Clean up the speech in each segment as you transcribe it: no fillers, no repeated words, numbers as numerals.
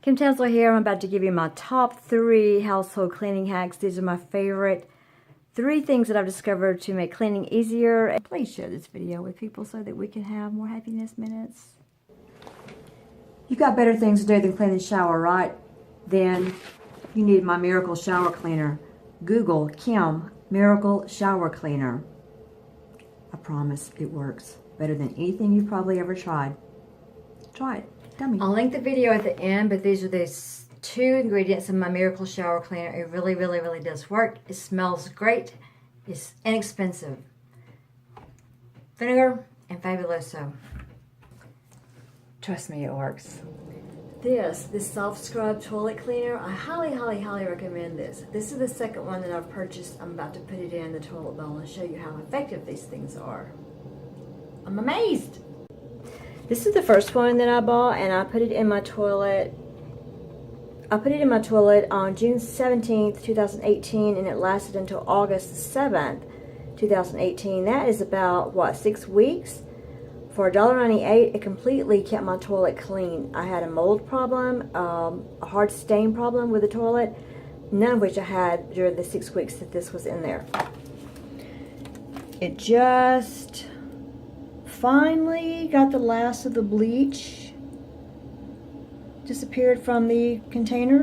Kim Townsel here. I'm about to give you my top 3 household cleaning hacks. These are my favorite 3 things that I've discovered to make cleaning easier. And please share this video with people so that we can have more happiness minutes. You got better things to do than clean the shower, right? Then you need my miracle shower cleaner. Google Kim Miracle Shower Cleaner. I promise it works better than anything you've probably ever tried. Try it. Tell me. I'll link the video at the end, but these are the 2 ingredients in my Miracle Shower Cleaner. It really, really, really does work. It smells great. It's inexpensive. Vinegar and Fabuloso. Trust me, it works. This soft scrub toilet cleaner, I highly, highly, highly recommend this. This is the second one that I've purchased. I'm about to put it in the toilet bowl and show you how effective these things are. I'm amazed. This is the first one that I bought, and I put it in my toilet. I put it in my toilet on June 17th, 2018, and it lasted until August 7th, 2018. That is about, what, 6 weeks? For $1.98, it completely kept my toilet clean. I had a mold problem, a hard stain problem with the toilet, none of which I had during the 6 weeks that this was in there. It just finally got the last of the bleach disappeared from the container,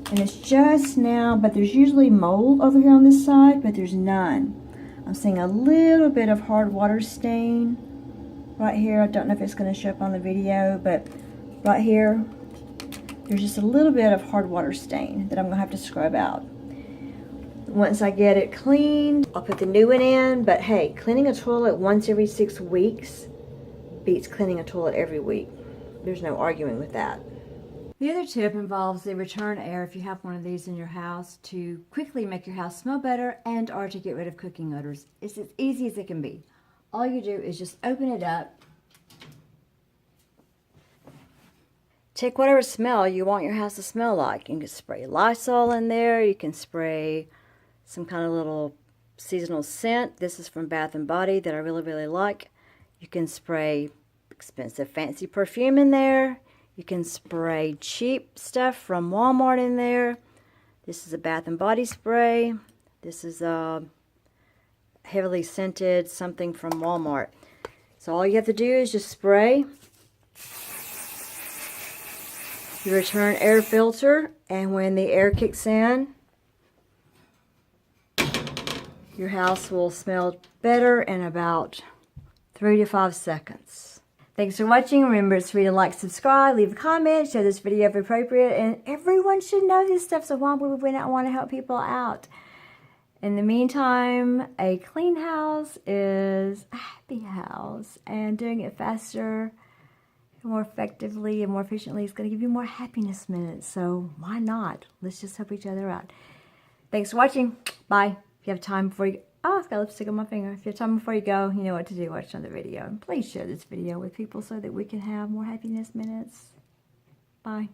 and it's just now, but there's usually mold over here on this side, but there's none. I'm seeing a little bit of hard water stain right here. I don't know if it's going to show up on the video, but right here there's just a little bit of hard water stain that I'm going to have to scrub out. Once I get it cleaned, I'll put the new one in, but hey, cleaning a toilet once every 6 weeks beats cleaning a toilet every week. There's no arguing with that. The other tip involves the return air if you have one of these in your house to quickly make your house smell better and or to get rid of cooking odors. It's as easy as it can be. All you do is just open it up, take whatever smell you want your house to smell like. You can spray Lysol in there, you can spray some kind of little seasonal scent. This is from Bath & Body that I really, really like. You can spray expensive fancy perfume in there. You can spray cheap stuff from Walmart in there. This is a Bath & Body spray. This is a heavily scented something from Walmart. So all you have to do is just spray your return air filter, and when the air kicks in, your house will smell better in about 3 to 5 seconds. Thanks for watching. Remember, it's free to like, subscribe, leave a comment, share this video if appropriate, and everyone should know this stuff, so why would we not want to help people out? In the meantime, a clean house is a happy house, and doing it faster, more effectively, and more efficiently is going to give you more happiness minutes, so why not? Let's just help each other out. Thanks for watching. Bye. If you have time before you... Oh, I've got lipstick on my finger. If you have time before you go, you know what to do. Watch another video. And please share this video with people so that we can have more happiness minutes. Bye.